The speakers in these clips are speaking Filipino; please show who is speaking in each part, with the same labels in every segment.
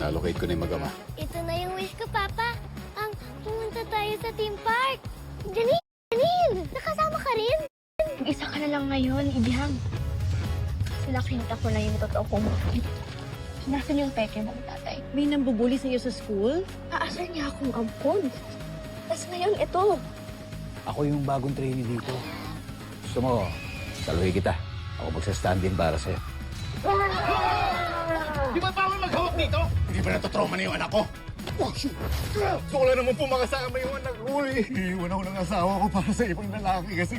Speaker 1: Na-allocate ko na yung mag-ama.
Speaker 2: Ito na yung wish ko, Papa. Ang pumunta tayo sa theme park. Janine! Nakasama ka rin?
Speaker 3: Isa ka na lang ngayon, Ibihang. Kasi nakita ko na yung totoo kong bakit. Nasaan yung peke mong tatay?
Speaker 4: May nambubuli sa'yo sa school?
Speaker 3: Aasar niya akong ampon. Tapos ngayon, ito.
Speaker 1: Ako yung bagong trainee dito. Gusto mo, saluhin kita. Ako magsa-stand in para sa'yo.
Speaker 5: Di ba bawal maghawak dito? Hindi ba natotrauma na yung anak ko? Gusto ko lang naman po makasama yung anak ko eh. Iiwan ako ng asawa ko para sa ibang lalaki kasi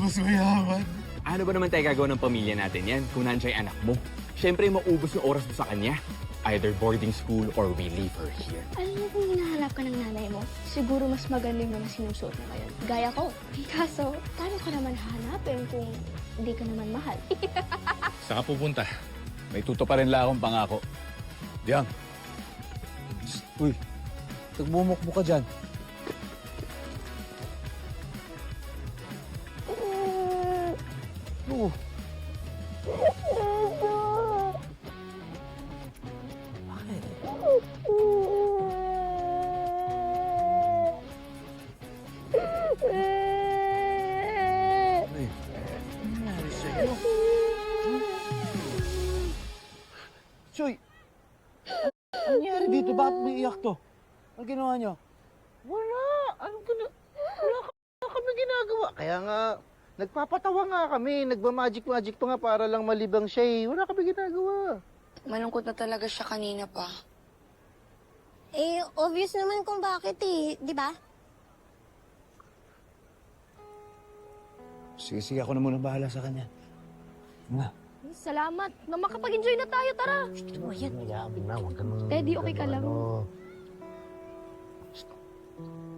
Speaker 5: mas mayaman.
Speaker 6: Ano ba naman tayo gagawa ng pamilya natin yan kung nandiyan yung anak mo? Siyempre, maubos yung oras mo sa kanya. Either boarding school or we leave her here.
Speaker 3: Alam mo kung hinahanap ka ng nanay mo, siguro mas maganda yung mga sinusuot mo ngayon. Gaya ko. Kaso, paano ka naman hanapin kung hindi ka naman mahal?
Speaker 5: Saan ka pupunta?
Speaker 1: May tuto pa rin lang akong pangako. Diyan. Uy, nagbumukmo ka dyan. Oo. Bakit? Ay, ano nangyari sa'yo? Choy! Ano nangyari dito? Bakit may iyak to? Ano ginawa niyo?
Speaker 7: Wala. Wala kami ginagawa. Kaya nga, nagpapatawa nga kami. Nagmamagic-magic pa nga para lang malibang siya eh. Wala kami ginagawa.
Speaker 8: Malungkot na talaga siya kanina pa.
Speaker 2: Eh, obvious naman kung bakit eh. Di ba?
Speaker 1: Sige, ako na muna bahala sa kanya. Nga.
Speaker 3: Salamat na makapag-enjoy na tayo, tara.
Speaker 7: Ano yan? Hayaan na. Huwag ka nang...
Speaker 3: Teddy, okay ka lang?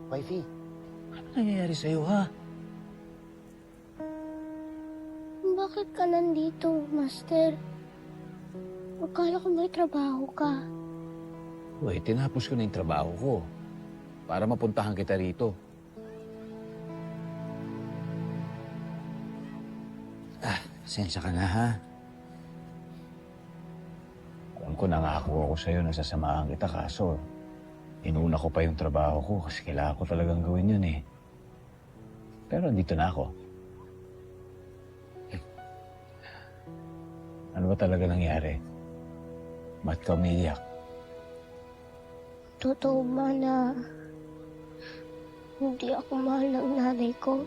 Speaker 7: Wifey.
Speaker 1: Ano nangyayari sa'yo, ha?
Speaker 2: Bakit ka nandito, Master? Akala ko may trabaho ka.
Speaker 1: Uy, tinapos ko na yung trabaho ko para mapuntahan kita rito. Pasensya ka na, ha? Alam ko, nangako ako sa'yo na sasamahan kita, kaso inuna ko pa yung trabaho ko kasi kailangan ko talagang gawin yun, eh. Pero andito na ako. Ano ba talaga nangyari? Ba't ka umiiyak?
Speaker 2: Totoo ba na hindi ako mahal ng nanay ko?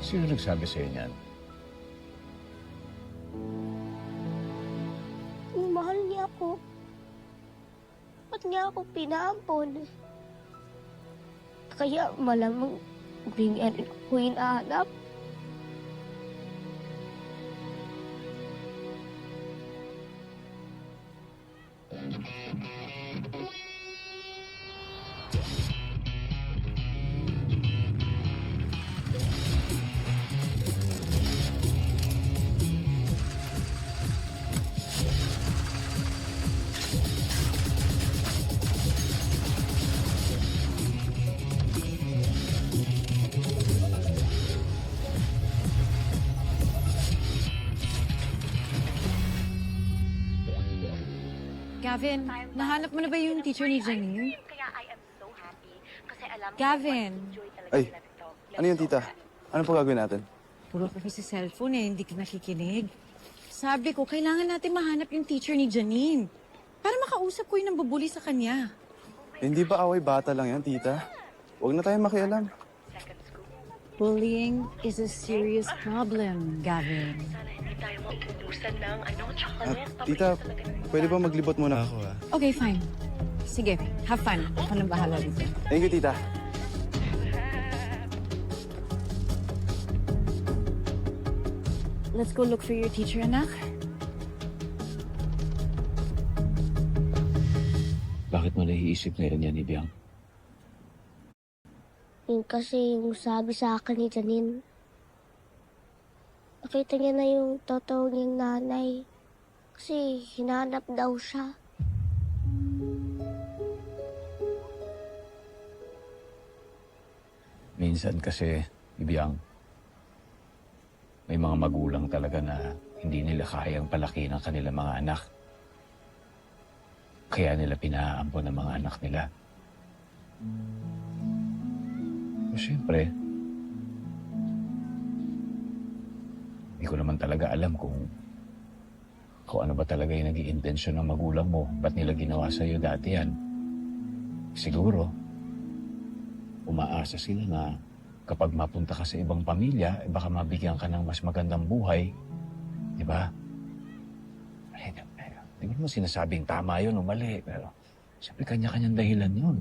Speaker 1: Sino nagsabi sa'yo niyan?
Speaker 2: Mahal niya ako. Ba't niya ako pinaampon? Kaya malamang bigyan ko hinahanap.
Speaker 4: Gavin, nahanap mo na ba yung teacher ni Janine? Gavin,
Speaker 9: Ay, ano yun, tita? Ano pa gagawin natin?
Speaker 4: puro ka kasi cellphone eh, hindi ka nakikinig. Sabi ko, kailangan natin mahanap yung teacher ni Janine para makausap ko yung nambubuli sa kanya.
Speaker 9: Hindi ba away bata lang yan, tita? Huwag na tayong makialam.
Speaker 4: Bullying is a serious problem, Gavin.
Speaker 9: Tita, pwede ba maglibot muna ako, ha?
Speaker 4: Okay, fine. Sige, have fun. Ako nang bahala dito.
Speaker 9: Thank you, tita.
Speaker 4: Let's go look for your teacher, anak.
Speaker 1: Bakit mo naiisip ngayon yan, Ibiang?
Speaker 2: Yun kasi yung sabi sa akin ni Janine. Nakita niya na yung totoo niyang nanay. Kasi hinanap daw siya.
Speaker 1: Minsan kasi, Ibiang, May mga magulang talaga na hindi nila kayang palaki ng kanilang mga anak. Kaya nila pinaampon ng mga anak nila. So, siyempre, hindi ko naman talaga alam kung ano ba talaga yung naging intensyon ng magulang mo. Ba't nila ginawa sa'yo dati yan? Siguro, umaasa sila na kapag mapunta ka sa ibang pamilya, baka mabigyan ka ng mas magandang buhay. Di ba? Hindi ko naman sinasabing tama yun o mali, pero siyempre kanya-kanyang dahilan yun.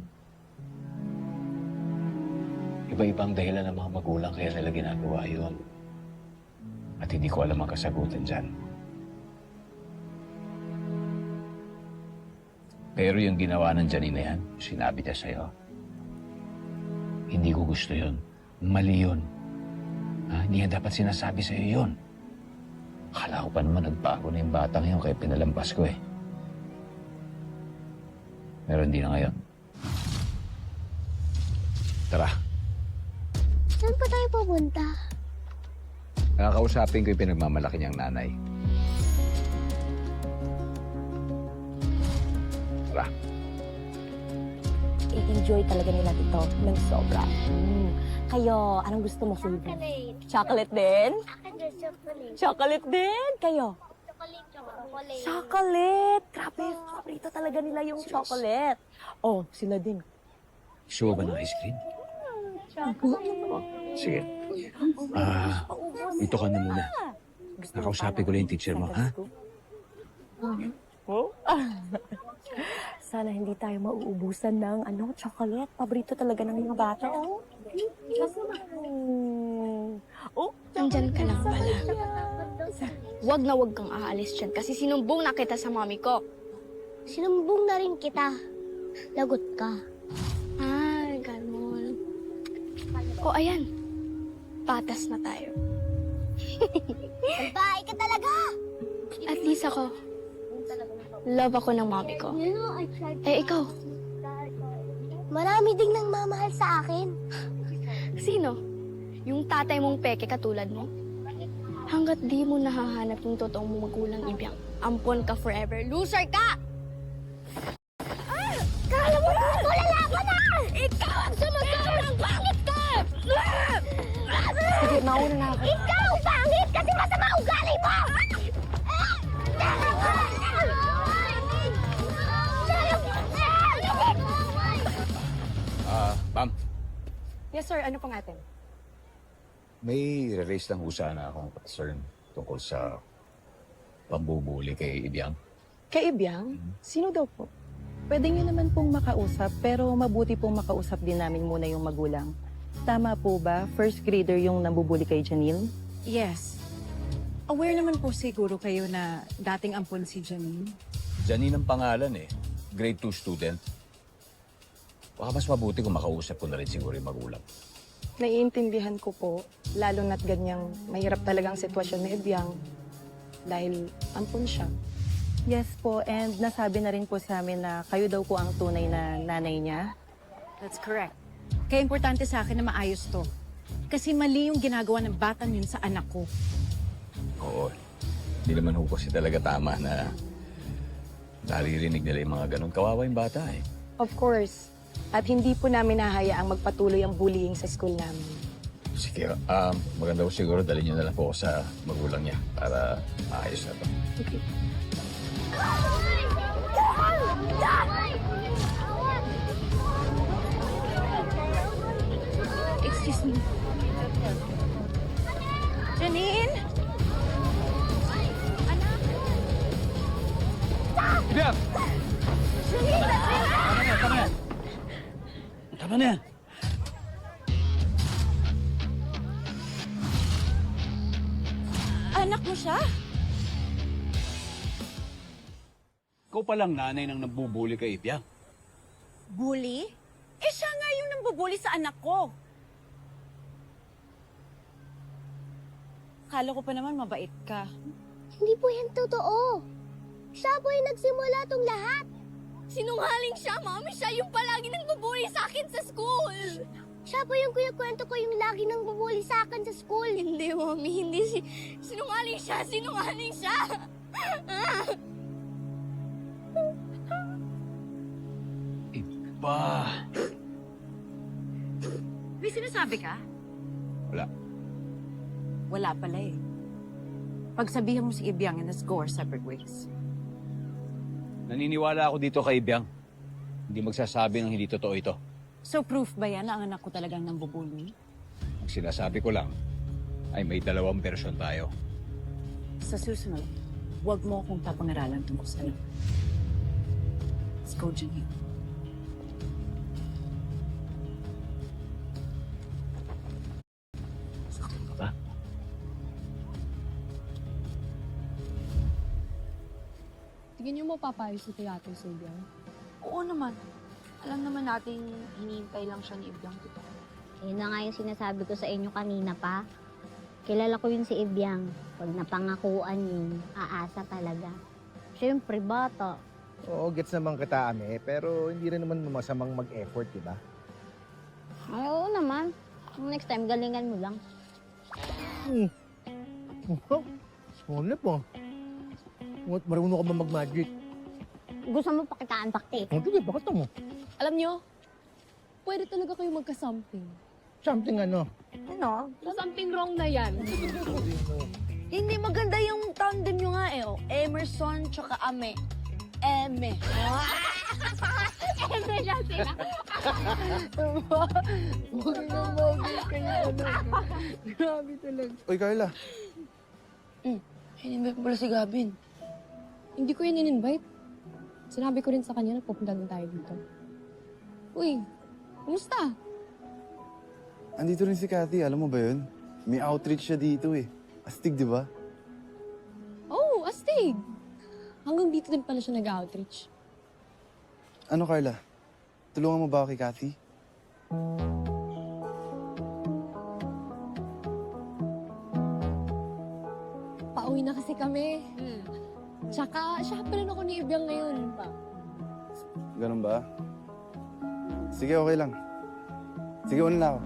Speaker 1: Iba-ibang dahilan ng mga magulang kaya nila ginagawa yun. At hindi ko alam ang kasagutan dyan. Pero yung ginawa ng Janine na yan, sinabi niya sa'yo, hindi ko gusto yun. Mali yun. Hindi yan dapat sinasabi sa'yo yun. Akala ko pa naman nagbago na yung batang yun kaya pinalampas ko eh. Pero hindi na ngayon. Tara,
Speaker 2: Saan pa tayo pupunta?
Speaker 1: nakakausapin ko yung pinagmamalaki niyang nanay. Tara.
Speaker 10: I-enjoy talaga nila ito ng sobra. Kayo, anong gusto mo flavor?
Speaker 2: Chocolate.
Speaker 10: Chocolate din?
Speaker 2: Akin din, chocolate.
Speaker 10: Chocolate din? Kayo?
Speaker 2: Chocolate.
Speaker 10: Chocolate! Grabe, paborito talaga nila yung chocolate. Oh, sila din.
Speaker 1: Gusto mo ba ng ice cream? Sige. Ito ka na muna. Nakausapin ko lang yung teacher mo, ha?
Speaker 10: Sana hindi tayo mauubusan ng chocolate. Paborito talaga ng mga bata. Oh,
Speaker 3: Nandyan ka lang pala. Wag na wag kang aalis dyan kasi sinumbong na kita sa mami ko.
Speaker 2: Sinumbong na rin kita. Lagot ka.
Speaker 3: Ganun. O, ayan. Patas na tayo.
Speaker 2: Babae ka talaga!
Speaker 3: At least ako, love ako ng mami ko. Eh, ikaw,
Speaker 2: Marami ding nang mamahal sa akin.
Speaker 3: sino? Yung tatay mong peke katulad mo? Hanggat di mo nahahanap yung totoong mong magulang ibang, ampon ka forever. Loser ka!
Speaker 2: Kala mo na! Tulala ko na!
Speaker 3: Ikaw ang sumusunod ng pangit ka!
Speaker 10: sige, mauna na ako.
Speaker 2: Ikaw, pangit! Kasi masama ugali mo!
Speaker 1: Ma'am,
Speaker 10: Yes, sir. Ano pong atin?
Speaker 1: may release lang ho sana akong concern tungkol sa pambubuli kay Ibiang.
Speaker 11: Kay Ibiang? Sino daw po? Pwede nyo naman pong makausap, pero mabuti pong makausap din namin muna yung magulang. Tama po ba? First grader yung nambubuli kay Janine?
Speaker 4: Yes. Aware naman po siguro kayo na dating ampon si Janine.
Speaker 1: Janine ang pangalan eh. Grade 2 student. Baka mas mabuti kung makausap ko na rin siguro yung magulang.
Speaker 11: Naiintindihan ko po, lalo na't ganyang mahirap talagang sitwasyon ni Ibiang dahil ampon siya. Yes po, and nasabi na rin po sa amin na kayo daw po ang tunay na nanay niya.
Speaker 4: That's correct. Kaya importante sa akin na maayos to. Kasi mali yung ginagawa ng batang yun sa anak ko.
Speaker 1: Oo. Hindi naman ho kasi talaga tama na naririnig nila yung mga ganun. Kawawa yung bata eh.
Speaker 11: Of course. At hindi po namin nahayaang magpatuloy ang bullying sa school namin.
Speaker 1: Sige, maganda ko siguro dalhin niyo na lang po ako sa magulang niya para maayos na to.
Speaker 11: Okay.
Speaker 3: Excuse me.
Speaker 4: Janine!
Speaker 1: Ibiang! Tama na yan.
Speaker 4: Anak mo siya?
Speaker 1: Ikaw palang nanay ng nambubuli kay Ibiang.
Speaker 4: Bully? Eh siya nga yung nambubuli sa anak ko. Kala ko pa naman mabait ka.
Speaker 2: Hindi po yan totoo. Siya po yung nagsimula tong lahat.
Speaker 3: Sinungaling siya, mami. Siya yung palagi nang bubuli sa akin sa school.
Speaker 2: Siya po yung kinakwento ko yung lagi nang bubuli sa akin sa school.
Speaker 3: Hindi, Mommy. Hindi. Sinungaling siya. Sinungaling siya.
Speaker 1: Iba.
Speaker 4: May sinasabi ka?
Speaker 1: Wala.
Speaker 4: Wala pala eh. Pagsabihan mo si Ibiang and let's go our separate ways.
Speaker 1: Naniniwala ako dito kay Biang. Hindi magsasabi ng hindi totoo ito.
Speaker 4: So proof ba yan na ang anak ko talagang nambubuli?
Speaker 1: Ang sinasabi ko lang ay may dalawang version tayo.
Speaker 4: Sa susunod, huwag mo akong papangaralan tungkol sa anak. Let's go, Janine.
Speaker 1: Ba?
Speaker 3: Tingin niyo mapapayos si Teatro sa Ibiang?
Speaker 8: Oo naman. Alam naman natin, hinihintay lang siya ni Ibyang dito.
Speaker 2: Yun na nga yung sinasabi ko sa inyo kanina pa. Kilala ko yun si Ibyang. Pag napangakuan yun, aasa talaga. Siyempre, bata.
Speaker 7: Oo, gets naman kita, Ame. Pero hindi rin naman masamang mag-effort, di ba?
Speaker 2: Ay, oo naman. Next time, galingan mo lang.
Speaker 7: Small po. Marunong ka ba mag-magic?
Speaker 2: Gusto mo pakitaan bakti?
Speaker 7: Sige, bakit mo?
Speaker 3: Alam niyo, pwede talaga kayo magka-something.
Speaker 7: Something ano?
Speaker 10: Ano?
Speaker 3: Something wrong na yan.
Speaker 8: Hindi maganda yung tandem nyo nga eh. Oh. Emerson tsaka Ame. Eme.
Speaker 2: Siyempre siya sila.
Speaker 8: Grabe talaga.
Speaker 9: Uy, Carla.
Speaker 8: Hindi pala si Gavin.
Speaker 3: Hindi ko yun in-invite. Sinabi ko rin sa kanya na pupunta din tayo dito. Uy, kumusta?
Speaker 9: Andito rin si Cathy, alam mo ba yun? May outreach siya dito eh. Astig, di ba?
Speaker 3: Oh, astig! Hanggang dito din pala siya nag-outreach.
Speaker 9: Ano, Carla? Tulungan mo ba ako kay Cathy?
Speaker 3: Pauwi na kasi kami. Tsaka, siya pa rin ako ni Ibiang ngayon.
Speaker 9: Ganun ba? Sige, okay lang. Sige, una na ako.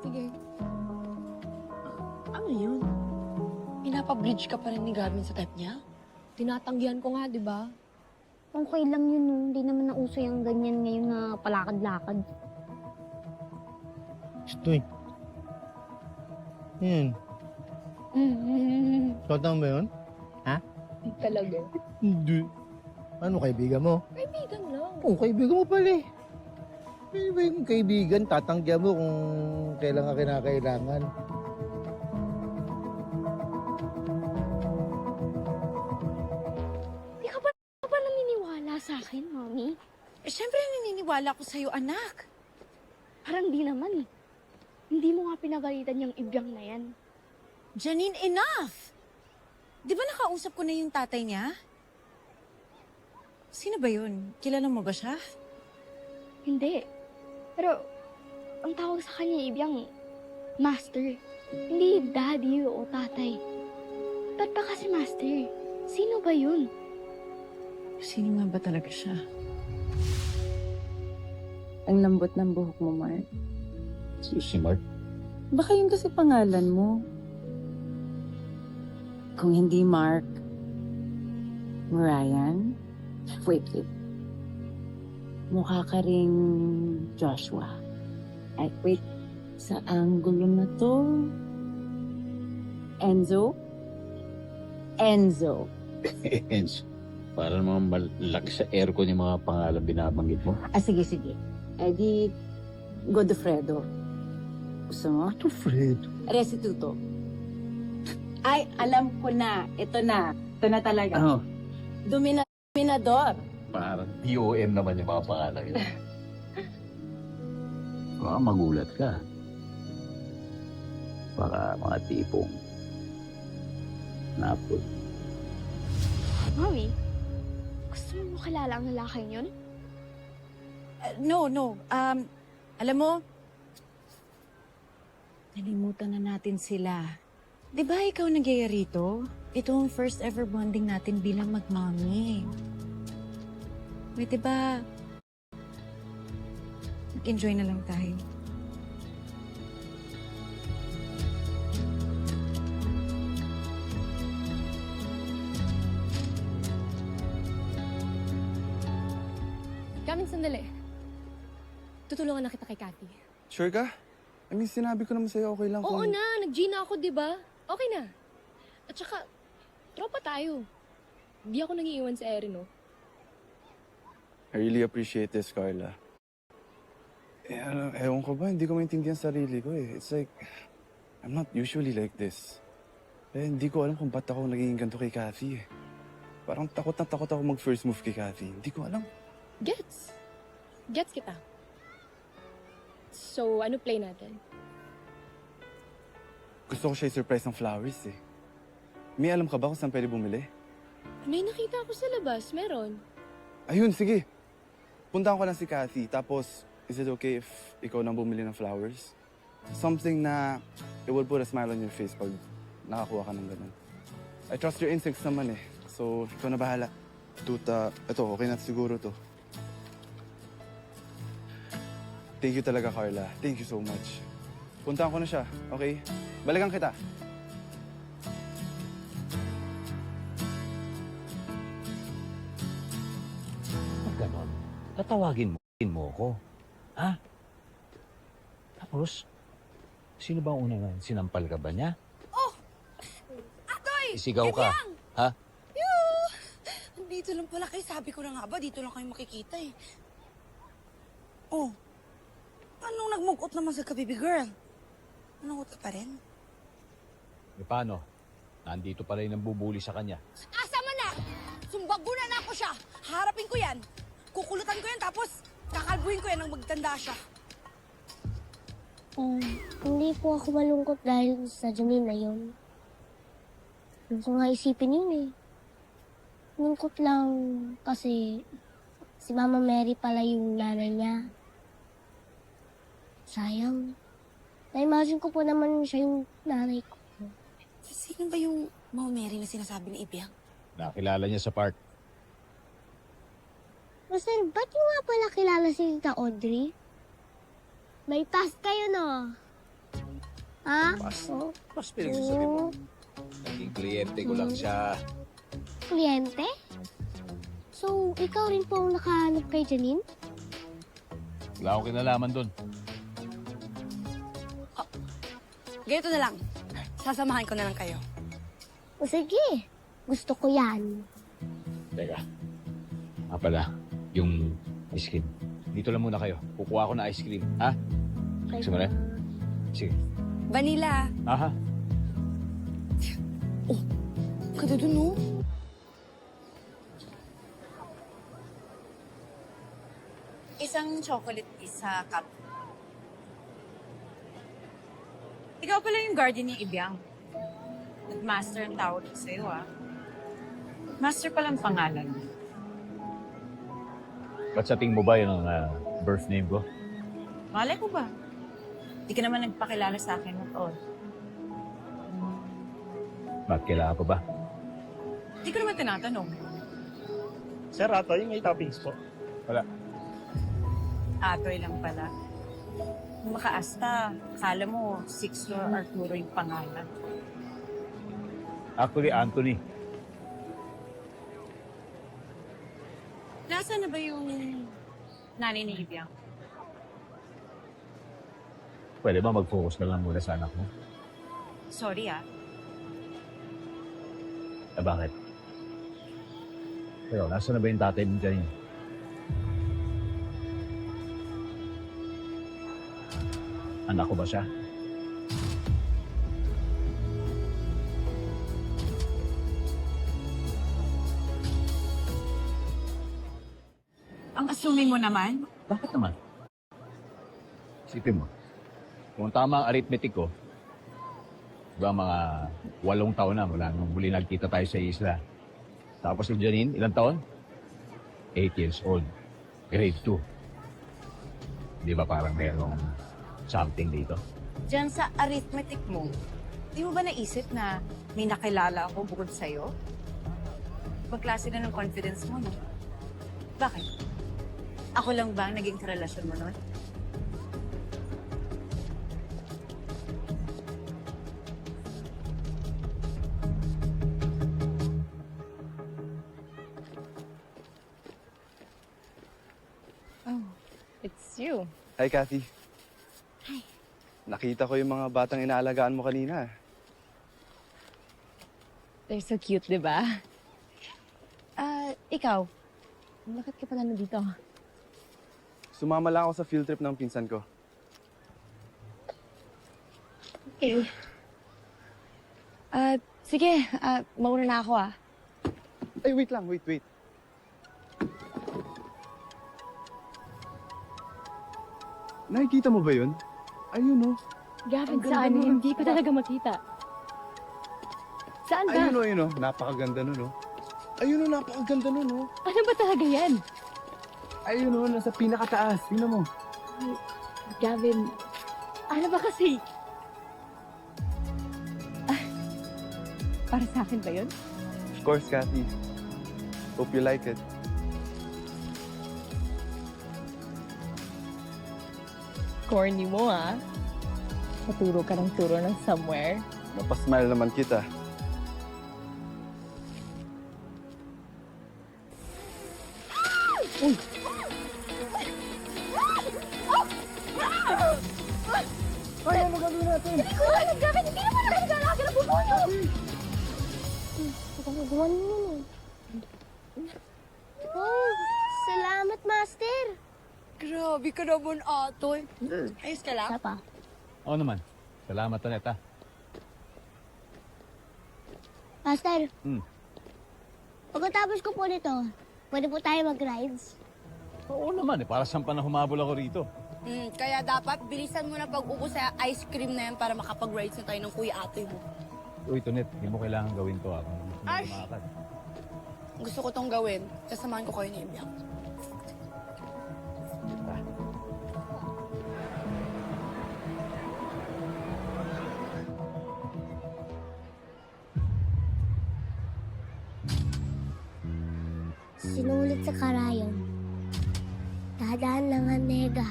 Speaker 3: Sige.
Speaker 8: Ano yun? Pinapa-bridge ka pa rin ni Gavin sa type niya?
Speaker 3: Tinatanggihan ko nga, di ba?
Speaker 2: Okay lang yun, no? Hindi naman nauso yung ganyan ngayon na palakad-lakad.
Speaker 7: Stoy. Yan. Totoo ba yun?
Speaker 3: Talaga.
Speaker 7: Hindi. Ano, kaibigan mo?
Speaker 3: Kaibigan lang.
Speaker 7: Oo, kaibigan mo pala eh. Ano ba yung kaibigan? Tatanggihan mo kung kailan ka kinakailangan.
Speaker 3: Di ka ba naniniwala sa akin, Mami?
Speaker 4: Eh, syempre naniniwala ko sa'yo, anak.
Speaker 3: Parang di naman eh. Hindi mo nga pinagalitan yung Ibiang na yan.
Speaker 4: Janine, enough! Di ba nakausap ko na yung tatay niya? Sino ba yun? Kilala mo ba siya?
Speaker 3: Hindi. Pero, ang tawag sa kanya, Ibiang, master. Hindi daddy o tatay. Ba't ba kasi master? Sino ba yun?
Speaker 4: Sino nga ba talaga siya?
Speaker 11: Ang lambot ng buhok mo, Mark.
Speaker 1: Si Mark.
Speaker 11: Baka yun kasi pangalan mo. Kung hindi Mark, Ryan? Wait. Mukha ka ring Joshua. Ay, wait. Sa angulo na to. Enzo? Enzo.
Speaker 1: Hence, para naman malaki sa aircon yung mga pangalan binabanggit mo.
Speaker 11: Sige. Eh di, Godofredo. Gusto mo?
Speaker 7: Ito, Fred.
Speaker 11: Restituto. Ay, alam ko na. Ito na. Ito na talaga.
Speaker 1: Ano?
Speaker 11: Dominador.
Speaker 1: Parang DOM naman yung mga pangalan yun. Baka magulat ka. Baka mga tipong napod.
Speaker 3: Mami, gusto mo makilala ang lalaking yun?
Speaker 4: No. Alam mo, nalimutan na natin sila. Di ba ikaw nagyaya rito? Ito ang first ever bonding natin bilang magmami. Wait, di ba? Mag-enjoy na lang tayo.
Speaker 3: Carmen, sandali. Tutulungan na kita kay Cathy.
Speaker 9: Sure ka? I mean, sinabi ko naman sa'yo, okay lang
Speaker 3: Oo
Speaker 9: kung...
Speaker 3: na, nag-G na ako, di ba? Okay na. At saka, tropa tayo. Di ako nangiiwan sa Erin, no?
Speaker 9: I really appreciate this, Carla. Ewan ko ba, hindi ko maintindihan sarili ko eh. It's like, I'm not usually like this. Hindi ko alam kung ba't ako naging ganito kay Cathy eh. Parang takot na takot ako mag-first move kay Cathy. Hindi ko alam.
Speaker 3: Gets. Gets kita. So, ano play natin?
Speaker 9: Gusto ko siya i-surprise ng flowers eh. May alam ka ba kung saan pwede bumili?
Speaker 3: May nakita ako sa labas, meron.
Speaker 9: Ayun, sige. Puntahan ko lang si Cathy, tapos is it okay if ikaw nang bumili ng flowers? Something na it will put a smile on your face pag nakakuha ka ng ganun. I trust your instincts naman eh. So, ikaw na bahala. Tuta, ito, okay na siguro to. Thank you talaga, Carla. Thank you so much. Puntahan ko na siya, okay? Balikan kita.
Speaker 1: Pag ganon, tatawagin mo ko. Ha? Tapos, sino ba ang unang sinampal ka ba niya?
Speaker 8: Atoy!
Speaker 1: Isigaw ka. Ha?
Speaker 8: Dito lang pala kayo. Sabi ko na nga ba, dito lang kayo makikita eh. Oh, anong nagmugot naman sa ka-baby girl? Nanungot ka pa rin?
Speaker 1: E paano? Nandito pa rin ang bubuli sa kanya.
Speaker 8: Asa man na! Sumbagunan na ako siya! Harapin ko yan! Kukulutan ko yan tapos kakalbuhin ko yan nang magtanda siya.
Speaker 2: Hindi po ako malungkot dahil sa Janine na yun. Hindi ko nga isipin yun eh. Lungkot lang kasi si Mama Mary pala yung nanay niya. Sayang. Na-imagine ko po naman siya yung nanay ko.
Speaker 8: Sino ba yung Mama Mary na sinasabi ni Ibiang?
Speaker 1: Nakilala niya sa park.
Speaker 2: Master, ba't yung nga pala kilala si Tita Audrey? May pass kayo, no? Ha?
Speaker 1: Pass?
Speaker 2: Oh,
Speaker 1: Mas pinagsasabi mo. Naging kliyente ko lang siya.
Speaker 2: kliyente? So, ikaw rin po ang nakahanap kay Janine?
Speaker 1: Wala akong kinalaman doon.
Speaker 8: Ganito na lang. Sasamahan ko na lang kayo.
Speaker 2: O sige, gusto ko yan.
Speaker 1: Teka. Pala, yung ice cream. Dito lang muna kayo. Kukuha ko na ice cream. Ha? Gusto mo rin? Sige.
Speaker 8: Vanilla.
Speaker 1: Aha.
Speaker 8: Ganda dun, no?
Speaker 4: Isang chocolate, isa cup. Ikaw pala yung guardian ni Ibiang. Nag-master ang tawag ko sa'yo, ah. Master palang pangalan.
Speaker 1: Ba't sa tingin mo ba yun ang birth name ko?
Speaker 4: Malay ko ba? Di ka naman nagpakilala sa akin at all.
Speaker 1: Bakit kailangan pa ba?
Speaker 4: Di ko naman tinatanong.
Speaker 5: Sir, Atoy, may toppings po.
Speaker 1: Wala.
Speaker 4: Atoy lang pala. Kung makaasta, akala mo, Sixto or Arturo yung pangalan.
Speaker 1: Actually, Anthony.
Speaker 4: Nasaan na ba yung nanay ni Ibiang?
Speaker 1: Pwede ba mag-focus ka lang muna sa anak mo?
Speaker 4: Sorry, ah.
Speaker 1: Bakit? Pero, nasa na ba yung tatay mo dyan? Anak ko ba siya?
Speaker 4: Ang assuming mo naman?
Speaker 1: Bakit naman? Isipin mo, kung tama ang arithmetic ko, diba mga 8 taon na mula nung huli nagkita tayo sa isla. Tapos yung Janine, ilang taon? 8 years old. Grade 2. Di ba parang merong something dito?
Speaker 4: Diyan sa arithmetic mo, di mo ba naisip na may nakilala ako bukod sa'yo? Pagklase na ng confidence mo, no? Bakit? Ako lang ba ang naging karelasyon mo nun?
Speaker 11: you.
Speaker 9: Hi, Kathy. Hi. Nakita ko yung mga batang inaalagaan mo kanina.
Speaker 11: They're so cute, di ba? Ikaw, bakit ka pala nandito?
Speaker 9: Sumama lang ako sa field trip ng pinsan ko.
Speaker 11: Okay. Sige, mauna na ako
Speaker 9: Ay, wait lang, wait. Nakikita mo ba yun? Ayun, oh.
Speaker 11: Gavin, saan? Hindi ko talaga makita. Saan ba?
Speaker 9: Ayun, oh. Napakaganda nun, oh. Ayun, oh. Napakaganda nun, oh.
Speaker 11: Ano ba talaga yan?
Speaker 9: Ayun, oh. Nasa pinakataas. Tingnan mo.
Speaker 11: Gavin, ano ba kasi? Para sa akin ba yun?
Speaker 9: Of course, Kathy. Hope you like it.
Speaker 11: Corny mo, Maturo ka ng turo ng somewhere.
Speaker 9: Napasmile naman kita. Uy! Kaya mo gagawin natin!
Speaker 2: Hindi ko alam, Gavin! Hindi naman ako nag-alaga ng bubuyo! Pagkakagawa niyo yun Oh, salamat, Master!
Speaker 8: Grabe ka naman, Atoy. Ayos ka lang?
Speaker 2: Isa pa.
Speaker 1: Oo naman. Salamat ulit, ha.
Speaker 2: Master,
Speaker 1: Hmm.
Speaker 2: pagkatapos ko po nito, pwede po tayo mag-rides.
Speaker 1: Oo naman, Para saan pa na humabol ako rito?
Speaker 8: Kaya dapat bilisan mo na pag-upo sa ice cream na yan para makapag-rides na tayo ng Kuya Atoy mo.
Speaker 1: Uy, Tonet, hindi mo kailangan gawin to, ha.
Speaker 8: Ay! Gusto ko tong gawin. Sasamahan ko kayo ni Ibiang.
Speaker 2: Sinulit sa karayon. Dadaan lang ang nega.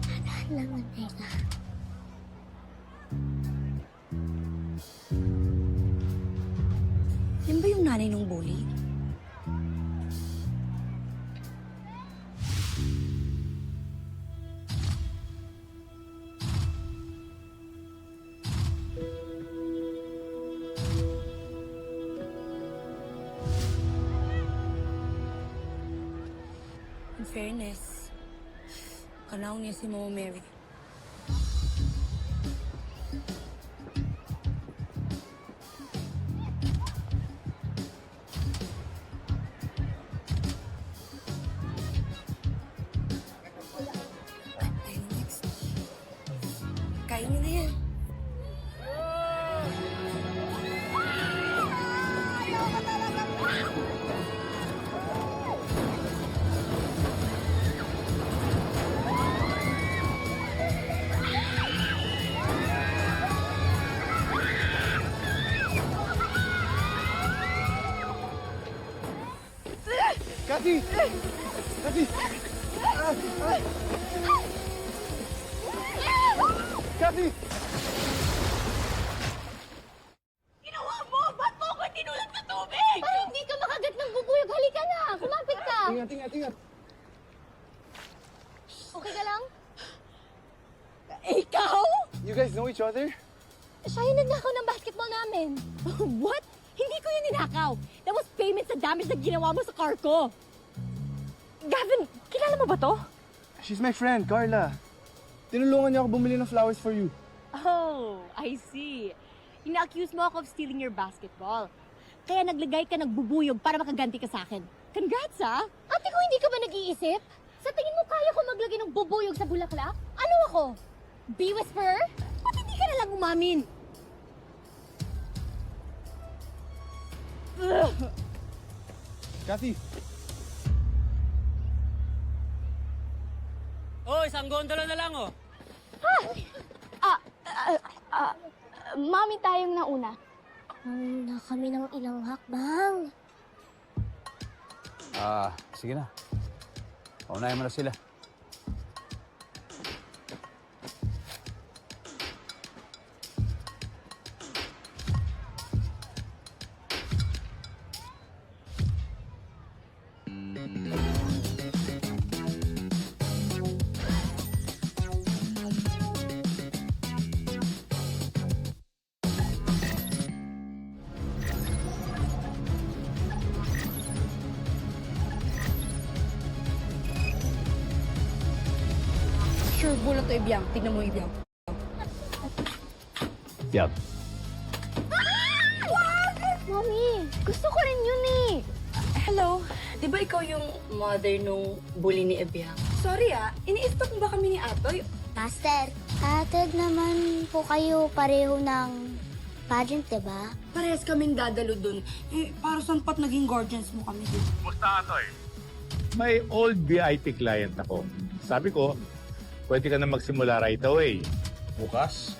Speaker 2: Dadaan lang ang nega.
Speaker 8: Yan ba yung nanay ng bully? In fairness, kanaw niya si Mama Mary. Kain niyo na yan.
Speaker 9: Kathy! Kathy! Kathy!
Speaker 8: Ginawa mo! Ba't mo ako tinulat sa tubig?
Speaker 2: Para hindi ka makagat ng bubuyog, halika na! Kumapit ka!
Speaker 9: Ingat!
Speaker 2: Okay ka lang?
Speaker 8: Ikaw?
Speaker 9: You guys know each other?
Speaker 2: Siya yung nagnakaw ng basketball namin.
Speaker 10: What? Hindi ko yun ninakaw. That was payment sa damage na ginawa mo sa car ko. Gavin, kilala mo ba to?
Speaker 9: She's my friend, Carla. Tinulungan niya ako bumili ng flowers for you.
Speaker 10: Oh, I see. Ina-accuse mo ako of stealing your basketball. Kaya naglagay ka ng bubuyog para makaganti ka sa akin. Congrats,
Speaker 2: Ate ko, hindi ka ba nag-iisip? Sa tingin mo kaya ko maglagay ng bubuyog sa bulaklak? Ano ako? Bee whisperer?
Speaker 10: Ba't hindi ka na lang umamin?
Speaker 9: Kathy!
Speaker 12: Oh, isang gondola na lang, oh.
Speaker 3: Mami tayong nauna.
Speaker 2: Na kami ng ilang hakbang.
Speaker 1: Sige na. Paunahin mo na sila.
Speaker 8: Magulat to, Ebyang. Tignan mo, Ebyang.
Speaker 1: Yan.
Speaker 3: Mommy, gusto ko rin yun eh.
Speaker 8: Hello, di ba ikaw yung mother nung bully ni Ebyang? Sorry iniistok mo ba kami ni Atoy?
Speaker 2: Master, atid naman po kayo pareho ng pageant, diba?
Speaker 8: Parehas kaming dadalo dun. Para saan pat naging guardians mo kami dun?
Speaker 5: Musta, Atoy? May old VIP client ako. Sabi ko, pwede ka na magsimula right away. Bukas?